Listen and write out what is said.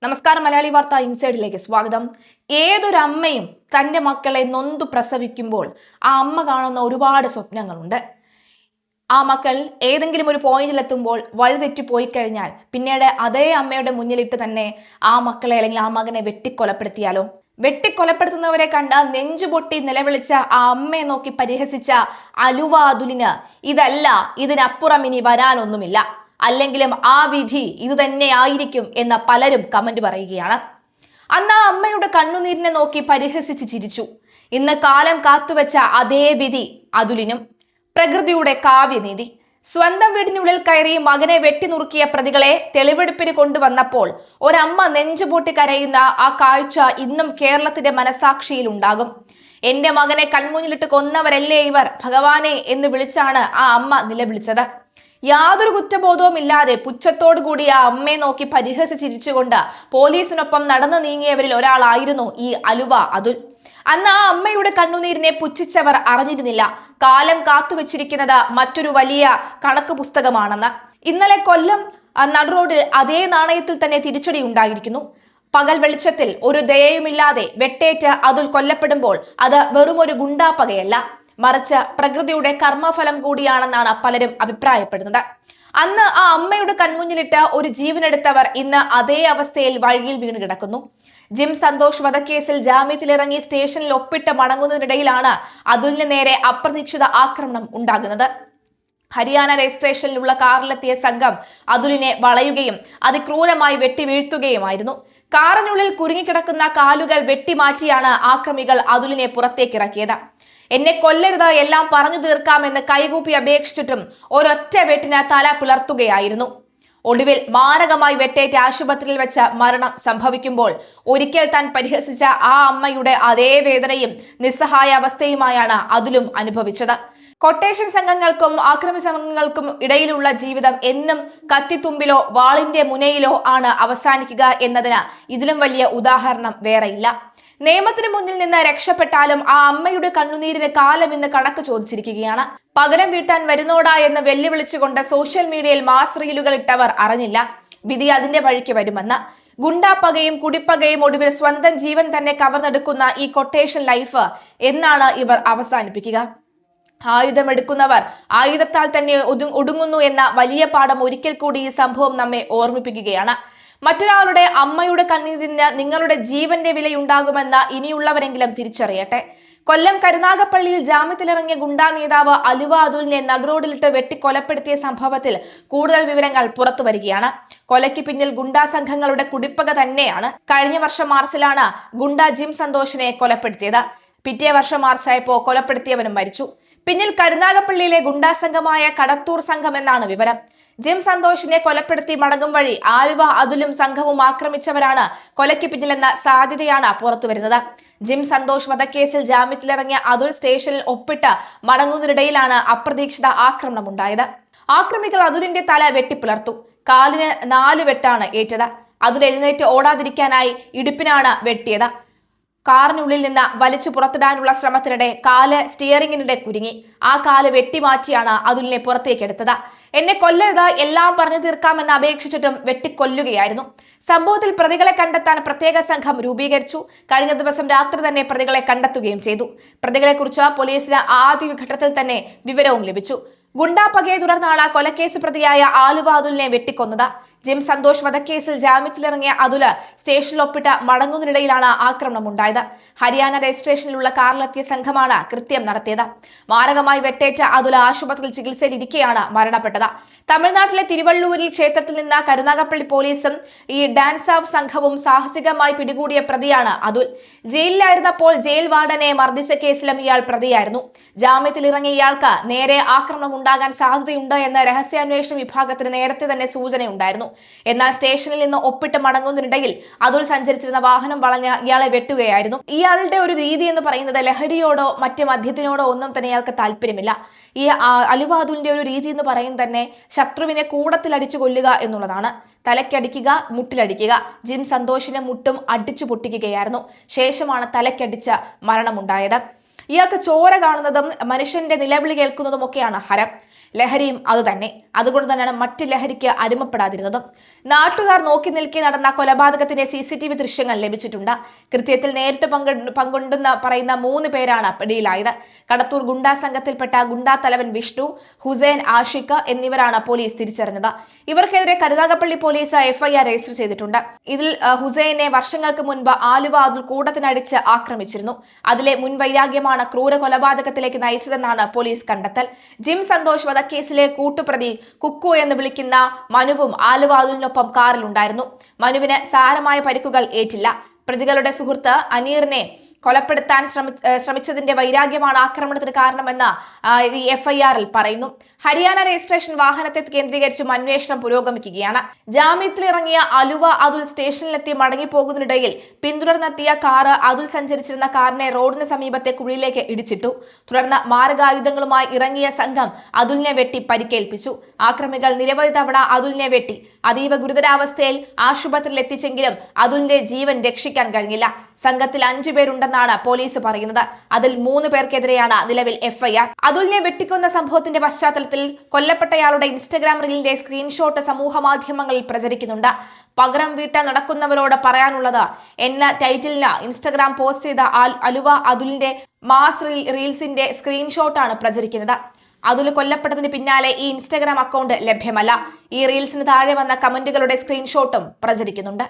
നമസ്കാരം. മലയാളി വാർത്ത ഇൻസൈഡിലേക്ക് സ്വാഗതം. ഏതൊരു അമ്മയും തൻ്റെ മക്കളെ നൊന്തു പ്രസവിക്കുമ്പോൾ ആ അമ്മ കാണുന്ന ഒരുപാട് സ്വപ്നങ്ങളുണ്ട്. ആ മക്കൾ ഏതെങ്കിലും ഒരു പോയിന്റിലെത്തുമ്പോൾ വഴിതെറ്റി പോയി കഴിഞ്ഞാൽ പിന്നീട് അതേ അമ്മയുടെ മുന്നിലിട്ട് തന്നെ ആ മക്കളെ അല്ലെങ്കിൽ ആ മകനെ വെട്ടിക്കൊലപ്പെടുത്തിയാലോ? വെട്ടിക്കൊലപ്പെടുത്തുന്നവരെ കണ്ട നെഞ്ചുപൊട്ടി നിലവിളിച്ച ആ അമ്മയെ നോക്കി പരിഹസിച്ച അലുവ അതുലിന് ഇതല്ല, ഇതിനപ്പുറം ഇനി വരാനൊന്നുമില്ല, അല്ലെങ്കിലും ആ വിധി ഇതുതന്നെ ആയിരിക്കും എന്ന് പലരും കമന്റ് പറയുകയാണ്. അന്ന് ആ അമ്മയുടെ കണ്ണുനീരിനെ നോക്കി പരിഹസിച്ച് ചിരിച്ചു. ഇന്ന് കാലം കാത്തുവെച്ച അതേ വിധി അതുലിനും. പ്രകൃതിയുടെ കാവ്യനീതി. സ്വന്തം വീടിനുള്ളിൽ കയറി മകനെ വെട്ടിനുറുക്കിയ പ്രതികളെ തെളിവെടുപ്പിന് കൊണ്ടുവന്നപ്പോൾ ഒരമ്മ നെഞ്ചുപൊട്ടി കരയുന്ന ആ കാഴ്ച ഇന്നും കേരളത്തിന്റെ മനസാക്ഷിയിൽ ഉണ്ടാകും. എന്റെ മകനെ കൺമുന്നിലിട്ട് കൊന്നവരല്ലേ ഇവർ, ഭഗവാനെ എന്ന് വിളിച്ചാണ് ആ അമ്മ നിലവിളിച്ചത്. യാതൊരു കുറ്റബോധവും ഇല്ലാതെ പുച്ഛത്തോടു കൂടി ആ അമ്മയെ നോക്കി പരിഹസിച്ച് ചിരിച്ചുകൊണ്ട് പോലീസിനൊപ്പം നടന്നു നീങ്ങിയവരിൽ ഒരാളായിരുന്നു ഈ അലുവ അതുൽ. അന്ന് ആ അമ്മയുടെ കണ്ണുനീരിനെ പുച്ഛിച്ചവർ അറിഞ്ഞിരുന്നില്ല കാലം കാത്തുവെച്ചിരിക്കുന്നത് മറ്റൊരു വലിയ കണക്ക് പുസ്തകമാണെന്ന്. ഇന്നലെ കൊല്ലം നടുറോഡിൽ അതേ നാണയത്തിൽ തന്നെ തിരിച്ചടി ഉണ്ടായിരിക്കുന്നു. പകൽ വെളിച്ചത്തിൽ ഒരു ദയയുമില്ലാതെ വെട്ടേറ്റ് അതുൽ കൊല്ലപ്പെടുമ്പോൾ അത് വെറുമൊരു ഗുണ്ടാപ്പകയല്ല, മറിച്ച് പ്രകൃതിയുടെ കർമ്മഫലം കൂടിയാണെന്നാണ് പലരും അഭിപ്രായപ്പെടുന്നത്. അന്ന് ആ അമ്മയുടെ കൺമുന്നിലിട്ട് ഒരു ജീവനെടുത്തവർ ഇന്ന് അതേ അവസ്ഥയിൽ വഴിയിൽ വീണ് കിടക്കുന്നു. ജിം സന്തോഷ് വധക്കേസിൽ ജാമ്യത്തിലിറങ്ങി സ്റ്റേഷനിൽ ഒപ്പിട്ട് മടങ്ങുന്നതിനിടയിലാണ് അതുലിന് നേരെ അപ്രതീക്ഷിത ആക്രമണം ഉണ്ടാകുന്നത്. ഹരിയാന രജിസ്ട്രേഷനിലുള്ള കാറിലെത്തിയ സംഘം അതുലിനെ വളയുകയും അതിക്രൂരമായി വെട്ടിവീഴ്ത്തുകയുമായിരുന്നു. കാറിനുള്ളിൽ കുരുങ്ങിക്കിടക്കുന്ന കാലുകൾ വെട്ടിമാറ്റിയാണ് ആക്രമികൾ അതുലിനെ പുറത്തേക്കിറക്കിയത്. എന്നെ കൊല്ലരുത്, എല്ലാം പറഞ്ഞു തീർക്കാമെന്ന് കൈകൂപ്പി അപേക്ഷിച്ചിട്ടും ഒരൊറ്റ വെട്ടിന് തല പിളർത്തുകയായിരുന്നു. ഒടുവിൽ മാരകമായി വെട്ടേറ്റ് ആശുപത്രിയിൽ വെച്ച് മരണം സംഭവിക്കുമ്പോൾ ഒരിക്കൽ താൻ പരിഹസിച്ച ആ അമ്മയുടെ അതേ വേദനയും നിസ്സഹായ അവസ്ഥയുമായാണ് അതുലും അനുഭവിച്ചത്. കൊട്ടേഷൻ സംഘങ്ങൾക്കും ആക്രമി സംഘങ്ങൾക്കും ഇടയിലുള്ള ജീവിതം എന്നും കത്തിത്തുമ്പിലോ വാളിന്റെ മുനയിലോ ആണ് അവസാനിക്കുക എന്നതിന് ഇതിലും വലിയ ഉദാഹരണം വേറെയില്ല. നിയമത്തിന് മുന്നിൽ നിന്ന് രക്ഷപ്പെട്ടാലും ആ അമ്മയുടെ കണ്ണുനീരിന് കാലം ഇന്ന് കണക്ക് ചോദിച്ചിരിക്കുകയാണ്. പകരം വീട്ടാൻ വരുന്നോടാ എന്ന് വെല്ലുവിളിച്ചുകൊണ്ട് സോഷ്യൽ മീഡിയയിൽ മാസ് റീലുകൾ ഇട്ടവർ അറിഞ്ഞില്ല വിധി അതിന്റെ വഴിക്ക് വരുമെന്ന്. ഗുണ്ടാപ്പകയും കുടിപ്പകയും ഒടുവിൽ സ്വന്തം ജീവൻ തന്നെ കവർന്നെടുക്കുന്ന ഈ കൊട്ടേഷൻ ലൈഫ് എന്നാണ് ഇവർ അവസാനിപ്പിക്കുക? ആയുധമെടുക്കുന്നവർ ആയുധത്താൽ തന്നെ ഒടുങ്ങുന്നു എന്ന വലിയ പാഠം ഒരിക്കൽ കൂടി ഈ സംഭവം നമ്മെ ഓർമ്മിപ്പിക്കുകയാണ്. മറ്റൊരാളുടെ അമ്മയുടെ കണ്ണീരിന് നിങ്ങളുടെ ജീവന്റെ വിലയുണ്ടാകുമെന്ന് ഇനിയുള്ളവരെങ്കിലും തിരിച്ചറിയട്ടെ. കൊല്ലം കരുനാഗപ്പള്ളിയിൽ ജാമ്യത്തിലിറങ്ങിയ ഗുണ്ടാ നേതാവ് അലുവ അതുലിനെ നടുറോഡിലിട്ട് വെട്ടിക്കൊലപ്പെടുത്തിയ സംഭവത്തിൽ കൂടുതൽ വിവരങ്ങൾ പുറത്തു വരികയാണ്. കൊലയ്ക്ക് പിന്നിൽ ഗുണ്ടാ സംഘങ്ങളുടെ കുടിപ്പക തന്നെയാണ്. കഴിഞ്ഞ വർഷം മാർച്ചിലാണ് ഗുണ്ടാ ജിം സന്തോഷിനെ കൊലപ്പെടുത്തിയത്. പിറ്റേ വർഷം മാർച്ചായപ്പോ കൊലപ്പെടുത്തിയവനും മരിച്ചു. പിന്നിൽ കരുനാഗപ്പള്ളിയിലെ ഗുണ്ടാ സംഘമായ കടത്തൂർ സംഘം എന്നാണ് വിവരം. ജിം സന്തോഷിനെ കൊലപ്പെടുത്തി മടങ്ങും വഴി ആലുവ അതുലും സംഘവും ആക്രമിച്ചവരാണ് കൊലയ്ക്ക് പിന്നിലെന്ന സാധ്യതയാണ് പുറത്തുവരുന്നത്. ജിം സന്തോഷ് വധക്കേസിൽ ജാമ്യത്തിലിറങ്ങിയ അതുൽ സ്റ്റേഷനിൽ ഒപ്പിട്ട് മടങ്ങുന്നതിനിടയിലാണ് അപ്രതീക്ഷിത ആക്രമണം ഉണ്ടായത്. ആക്രമികൾ അതുലിന്റെ തല വെട്ടിപ്പിളർത്തു. കാലിന് 4 വെട്ടാണ് ഏറ്റത്. അതുൽ എഴുന്നേറ്റ് ഓടാതിരിക്കാനായി ഇടുപ്പിനാണ് വെട്ടിയത്. കാറിനുള്ളിൽ നിന്ന് വലിച്ചു പുറത്തിടാനുള്ള ശ്രമത്തിനിടെ കാല് സ്റ്റിയറിംഗിനിടെ കുരുങ്ങി. ആ കാല് വെട്ടിമാറ്റിയാണ് അതുലിനെ പുറത്തേക്കെടുത്തത്. എന്നെ കൊല്ലരുത്, എല്ലാം പറഞ്ഞു തീർക്കാമെന്ന് അപേക്ഷിച്ചിട്ടും വെട്ടിക്കൊല്ലുകയായിരുന്നു. സംഭവത്തിൽ പ്രതികളെ കണ്ടെത്താൻ പ്രത്യേക സംഘം രൂപീകരിച്ചു. കഴിഞ്ഞ ദിവസം രാത്രി തന്നെ പ്രതികളെ കണ്ടെത്തുകയും ചെയ്തു. പ്രതികളെക്കുറിച്ച് പോലീസിന് ആദ്യഘട്ടത്തിൽ തന്നെ വിവരവും ലഭിച്ചു. ഗുണ്ടാപ്പകയെ തുടർന്നാണ് കൊലക്കേസ് പ്രതിയായ ആലുവ അതുലിനെ വെട്ടിക്കൊന്നത്. ജിം സന്തോഷ് വധക്കേസിൽ ജാമ്യത്തിലിറങ്ങിയ അതുല് സ്റ്റേഷനിൽ ഒപ്പിട്ട് മടങ്ങുന്നതിനിടയിലാണ് ആക്രമണം ഉണ്ടായത്. ഹരിയാന രജിസ്ട്രേഷനിലുള്ള കാറിലെത്തിയ സംഘമാണ് കൃത്യം നടത്തിയത്. മാരകമായി വെട്ടേറ്റ അതുല് ആശുപത്രിയിൽ ചികിത്സയിലിരിക്കെയാണ് മരണപ്പെട്ടത്. തമിഴ്നാട്ടിലെ തിരുവള്ളൂരിൽ ക്ഷേത്രത്തിൽ നിന്ന് കരുനാഗപ്പള്ളി പോലീസും ഈ ഡാൻസ് ഓഫ് സംഘവും സാഹസികമായി പിടികൂടിയ പ്രതിയാണ് അതുൽ. ജയിലിലായിരുന്നപ്പോൾ ജയിൽ വാർഡനെ മർദ്ദിച്ച കേസിലും ഇയാൾ പ്രതിയായിരുന്നു. ജാമ്യത്തിലിറങ്ങിയ ഇയാൾക്ക് നേരെ ആക്രമണം ഉണ്ടാകാൻ സാധ്യതയുണ്ട് എന്ന രഹസ്യാന്വേഷണ വിഭാഗത്തിന് നേരത്തെ തന്നെ സൂചനയുണ്ടായിരുന്നു. എന്നാൽ സ്റ്റേഷനിൽ നിന്ന് ഒപ്പിട്ട് മടങ്ങുന്നതിനിടയിൽ അതുൽ സഞ്ചരിച്ചിരുന്ന വാഹനം വളഞ്ഞ് ഇയാളെ വെട്ടുകയായിരുന്നു. ഇയാളുടെ ഒരു രീതി എന്ന് പറയുന്നത് ലഹരിയോടോ മറ്റ് മദ്യത്തിനോടോ ഒന്നും തന്നെ ഇയാൾക്ക് താല്പര്യമില്ല. ഈ അലുവ അതുലിന്റെ ഒരു രീതി എന്ന് പറയുന്നത് തന്നെ ശത്രുവിനെ കൂടത്തിലടിച്ചു കൊല്ലുക എന്നുള്ളതാണ്. തലക്കടിക്കുക, മുട്ടിലടിക്കുക. ജിം സന്തോഷിനെ മുട്ടും അടിച്ചു പൊട്ടിക്കുകയായിരുന്നു. ശേഷമാണ് തലക്കടിച്ച് മരണമുണ്ടായത്. ഇയാൾക്ക് ചോര കാണുന്നതും മനുഷ്യന്റെ നിലവിളി കേൾക്കുന്നതും ഒക്കെയാണ് ഹരം. ലഹരിയും അതുതന്നെ. അതുകൊണ്ട് തന്നെയാണ് മറ്റ് ലഹരിക്ക് അടിമപ്പെടാതിരുന്നതും. നാട്ടുകാർ നോക്കി നിൽക്കെ നടന്ന കൊലപാതകത്തിന്റെ CCTV ദൃശ്യങ്ങൾ ലഭിച്ചിട്ടുണ്ട്. കൃത്യത്തിൽ നേരിട്ട് പങ്കുണ്ടെന്ന് പറയുന്ന 3 പേരാണ് പിടിയിലായത്. കടത്തൂർ ഗുണ്ടാ സംഘത്തിൽപ്പെട്ട ഗുണ്ടാ തലവൻ വിഷ്ണു, ഹുസൈൻ, ആഷിഖ് എന്നിവരാണ് പോലീസ് തിരിച്ചറിഞ്ഞത്. ഇവർക്കെതിരെ കരുനാഗപ്പള്ളി പോലീസ് FIR രജിസ്റ്റർ ചെയ്തിട്ടുണ്ട്. ഇതിൽ ഹുസൈനെ വർഷങ്ങൾക്ക് മുൻപ് ആലുവ അതുൽ കൂടത്തിനടിച്ച് ആക്രമിച്ചിരുന്നു. അതിലെ മുൻവൈരാഗ്യമാണ് ക്രൂര കൊലപാതകത്തിലേക്ക് നയിച്ചതെന്നാണ് പോലീസ് കണ്ടെത്തൽ. ജിം സന്തോഷ് വധക്കേസിലെ കൂട്ടുപ്രതി കുക്കു എന്ന് വിളിക്കുന്ന മനുവും ആലുവ അതുലിനൊപ്പം കാറിലുണ്ടായിരുന്നു. മനുവിന് സാരമായ പരിക്കുകൾ ഏറ്റില്ല. പ്രതികളുടെ സുഹൃത്ത് അനീറിനെ കൊലപ്പെടുത്താൻ ശ്രമിച്ചതിന്റെ വൈരാഗ്യമാണ് ആക്രമണത്തിന് കാരണമെന്ന് FIR-ൽ പറയുന്നു. ഹരിയാന രജിസ്ട്രേഷൻ വാഹനത്തെ കേന്ദ്രീകരിച്ചും അന്വേഷണം പുരോഗമിക്കുകയാണ്. ജാമ്യത്തിലിറങ്ങിയ ആലുവ അതുൽ സ്റ്റേഷനിലെത്തി മടങ്ങിപ്പോകുന്നതിനിടയിൽ പിന്തുടർന്നെത്തിയ കാറ് അതുൽ സഞ്ചരിച്ചിരുന്ന കാറിനെ റോഡിന് സമീപത്തെ കുഴിയിലേക്ക് ഇടിച്ചിട്ടു. തുടർന്ന് മാരകായുധങ്ങളുമായി ഇറങ്ങിയ സംഘം അതുലിനെ വെട്ടി പരിക്കേൽപ്പിച്ചു. ആക്രമികൾ നിരവധി തവണ അതുലിനെ വെട്ടി. അതീവ ഗുരുതരാവസ്ഥയിൽ ആശുപത്രിയിൽ എത്തിച്ചെങ്കിലും അതുലിന്റെ ജീവൻ രക്ഷിക്കാൻ കഴിഞ്ഞില്ല. സംഘത്തിൽ 5 പേരുണ്ടെന്നാണ് പോലീസ് പറയുന്നത്. അതിൽ 3 പേർക്കെതിരെയാണ് നിലവിൽ FIR. അതുലിനെ വെട്ടിക്കൊന്ന സംഭവത്തിന്റെ പശ്ചാത്തലത്തിൽ കൊല്ലപ്പെട്ടയാളുടെ ഇൻസ്റ്റഗ്രാം റീലിന്റെ സ്ക്രീൻഷോട്ട് സമൂഹ മാധ്യമങ്ങളിൽ പ്രചരിക്കുന്നുണ്ട്. പകരം വീട്ടാൻ നടക്കുന്നവരോട് പറയാനുള്ളത് എന്ന ടൈറ്റിലിന് ഇൻസ്റ്റഗ്രാം പോസ്റ്റ് ചെയ്ത ആലുവ അതുലിന്റെ മാസ് റീൽസിന്റെ സ്ക്രീൻഷോട്ടാണ് പ്രചരിക്കുന്നത്. അതുൽ കൊല്ലപ്പെട്ടതിന് പിന്നാലെ ഈ ഇൻസ്റ്റഗ്രാം അക്കൗണ്ട് ലഭ്യമല്ല. ഈ റീൽസിന് താഴെ വന്ന കമന്റുകളുടെ സ്ക്രീൻഷോട്ടും പ്രചരിക്കുന്നുണ്ട്.